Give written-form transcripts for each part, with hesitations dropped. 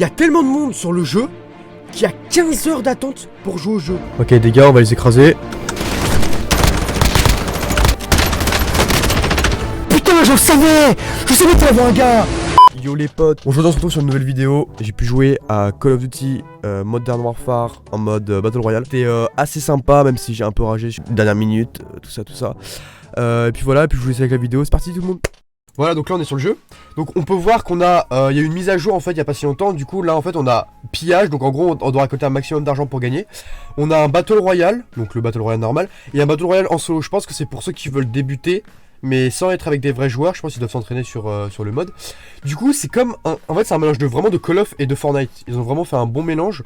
y a tellement de monde sur le jeu qu'il y a 15 heures d'attente pour jouer au jeu. Ok, des gars, on va les écraser. Putain, je savais que t'allais avoir un gars. Yo les potes, aujourd'hui on se retrouve sur une nouvelle vidéo. J'ai pu jouer à Call of Duty Modern Warfare en mode Battle Royale. C'était assez sympa, même si j'ai un peu ragé dernière minute, tout ça. Et puis voilà, et puis je vous laisse avec la vidéo, c'est parti tout le monde. Voilà, donc là on est sur le jeu. Donc on peut voir qu'on a, il y a eu une mise à jour en fait il y a pas si longtemps. Du coup là en fait on a pillage, donc en gros on doit récolter un maximum d'argent pour gagner. On a un Battle Royale, donc le Battle Royale normal, et un Battle Royale en solo. Je pense que c'est pour ceux qui veulent débuter, mais sans être avec des vrais joueurs. Je pense qu'ils doivent s'entraîner sur le mode. Du coup c'est comme, en fait c'est un mélange de vraiment de Call of et de Fortnite. Ils ont vraiment fait un bon mélange.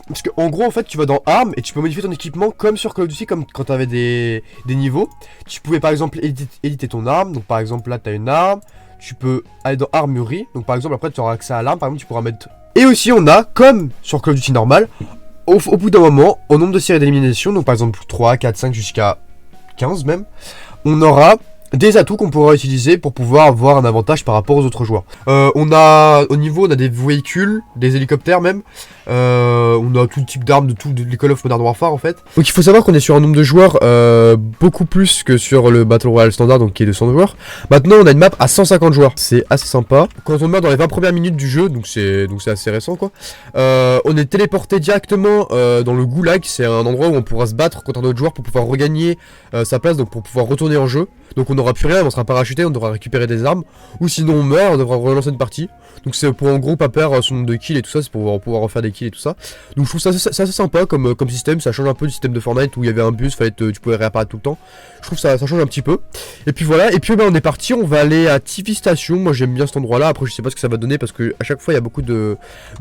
Parce que en gros en fait tu vas dans armes et tu peux modifier ton équipement comme sur Call of Duty, comme quand tu avais des niveaux. Tu pouvais par exemple éditer ton arme, donc par exemple là tu as une arme. Tu peux aller dans armurerie, donc par exemple après tu auras accès à l'arme, par exemple tu pourras mettre... Et aussi on a, comme sur Call of Duty normal, au bout d'un moment, au nombre de séries d'élimination, donc par exemple 3, 4, 5 jusqu'à 15 même, on aura des atouts qu'on pourra utiliser pour pouvoir avoir un avantage par rapport aux autres joueurs. On a des véhicules, des hélicoptères même, on a tout type d'armes de les Call of Modern Warfare en fait. Donc il faut savoir qu'on est sur un nombre de joueurs beaucoup plus que sur le Battle Royale standard, donc qui est de 100 joueurs. Maintenant on a une map à 150 joueurs, c'est assez sympa. Quand on meurt dans les 20 premières minutes du jeu, donc c'est assez récent quoi, on est téléporté directement dans le Goulag. C'est un endroit où on pourra se battre contre un autre joueur pour pouvoir regagner sa place, donc pour pouvoir retourner en jeu. Donc on n'aura plus rien, on sera parachuté, on devra récupérer des armes, ou sinon on meurt, on devra relancer une partie. Donc c'est pour en gros pas perdre son nombre de kills et tout ça, c'est pour pouvoir refaire des kills et tout ça. Donc je trouve ça assez sympa comme système, ça change un peu du système de Fortnite où il y avait un bus, tu pouvais réapparaître tout le temps. Je trouve ça change un petit peu. Et puis voilà, et puis on est parti, on va aller à TV Station. Moi j'aime bien cet endroit là, après je sais pas ce que ça va donner parce que à chaque fois il y a beaucoup de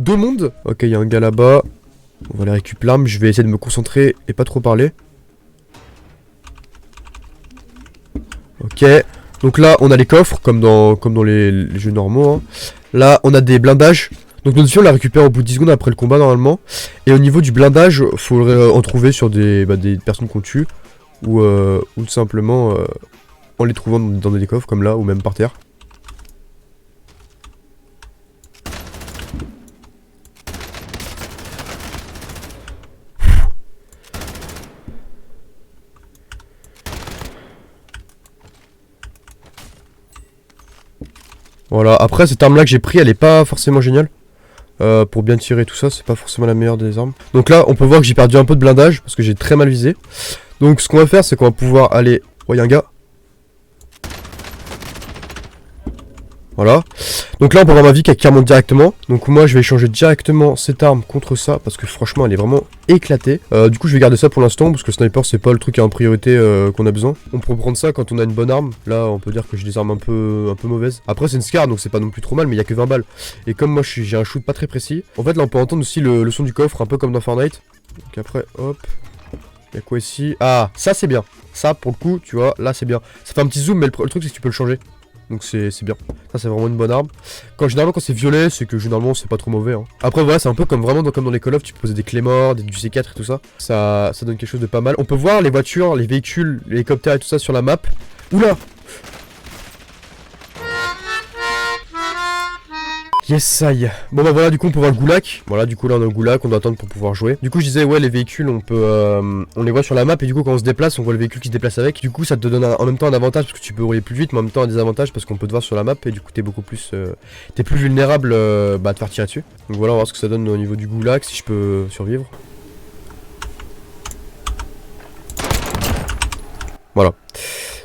monde. Ok, il y a un gars là-bas, on va aller récupérer l'arme, je vais essayer de me concentrer et pas trop parler. Ok, donc là on a les coffres comme dans les jeux normaux hein. Là on a des blindages. Donc notre vie on la récupère au bout de 10 secondes après le combat normalement. Et au niveau du blindage, faut en trouver sur des personnes qu'on tue. Ou tout simplement en les trouvant dans des coffres comme là ou même par terre. Voilà, après cette arme là que j'ai pris elle est pas forcément géniale. Pour bien tirer tout ça, c'est pas forcément la meilleure des armes. Donc là on peut voir que j'ai perdu un peu de blindage parce que j'ai très mal visé. Donc ce qu'on va faire c'est qu'on va pouvoir aller... Oh, y'a un gars. Voilà. Donc là on peut avoir ma vie qui remonte directement. Donc moi je vais échanger directement cette arme contre ça parce que franchement elle est vraiment éclatée. Du coup je vais garder ça pour l'instant parce que le sniper c'est pas le truc en priorité qu'on a besoin. On peut prendre ça quand on a une bonne arme. Là on peut dire que j'ai des armes un peu mauvaises. Après c'est une SCAR donc c'est pas non plus trop mal, mais il y a que 20 balles. Et comme moi j'ai un shoot pas très précis. En fait là on peut entendre aussi le son du coffre un peu comme dans Fortnite. Donc après hop. Il y a quoi ici? Ah ça c'est bien. Ça pour le coup tu vois là c'est bien. Ça fait un petit zoom mais le truc c'est que tu peux le changer. Donc c'est bien, ça c'est vraiment une bonne arme. Généralement quand c'est violet, c'est que généralement c'est pas trop mauvais hein. Après voilà, c'est un peu comme vraiment comme dans les Call of, tu peux poser des clés morts, du C4 et tout ça. Ça donne quelque chose de pas mal. On peut voir les voitures, les véhicules, les hélicoptères et tout ça sur la map. Oula! Yes, ça y est. Bon bah voilà, du coup on peut voir le Goulag. Voilà, du coup là on a le Goulag, on doit attendre pour pouvoir jouer. Du coup je disais ouais, les véhicules on peut on les voit sur la map et du coup quand on se déplace on voit le véhicule qui se déplace avec. Du coup ça te donne en même temps un avantage parce que tu peux rouler plus vite, mais en même temps un désavantage parce qu'on peut te voir sur la map et du coup t'es beaucoup plus t'es plus vulnérable de te faire tirer dessus. Donc voilà, on va voir ce que ça donne au niveau du Goulag, si je peux survivre. Voilà,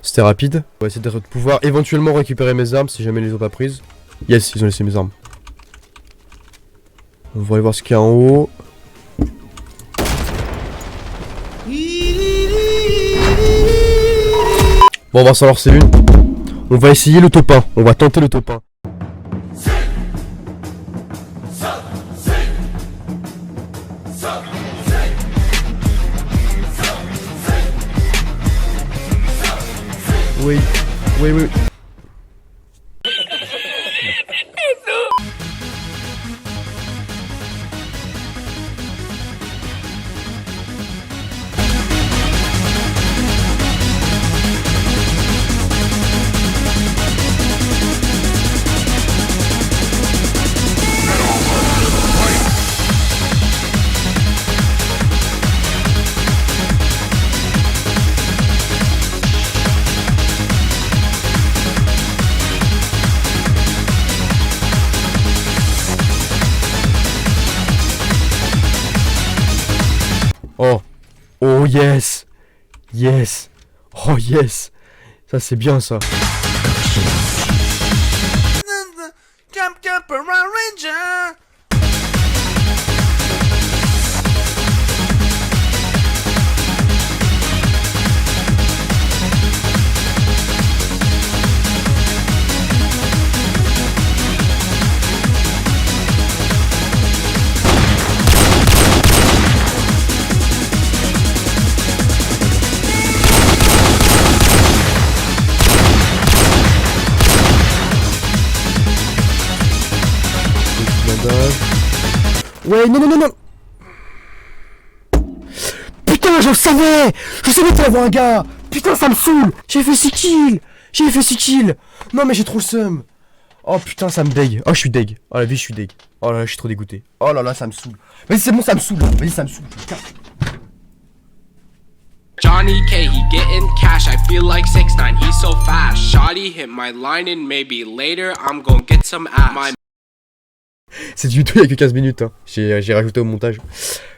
c'était rapide. On va essayer de pouvoir éventuellement récupérer mes armes si jamais ils les ont pas prises. Yes, ils ont laissé mes armes. On va aller voir ce qu'il y a en haut. Bon, on va s'en lancer une. On va essayer le top 1. On va tenter le top 1. Oui. Oh. Oh yes. Yes. Oh yes. Ça c'est bien ça. Ouais, non, non, non, non. Putain, je le savais. Je savais que t'allais avoir un gars. Putain, ça me saoule. J'ai fait 6 kills. J'ai fait 6 kills. Non, mais j'ai trop le seum. Oh putain, ça me dégue. Oh, je suis deg. Oh la vie, je suis deg. Oh là là, je suis trop dégoûté. Oh là là, ça me saoule. Vas-y, c'est bon, ça me saoule. Vas-y, ça me saoule. Putain. Johnny K, he getting cash, I feel like 6ix9ine, he's so fast. Shawty hit my line and maybe later I'm gonna get some ass. Cette vidéo il y a que 15 minutes. Hein. J'ai rajouté au montage.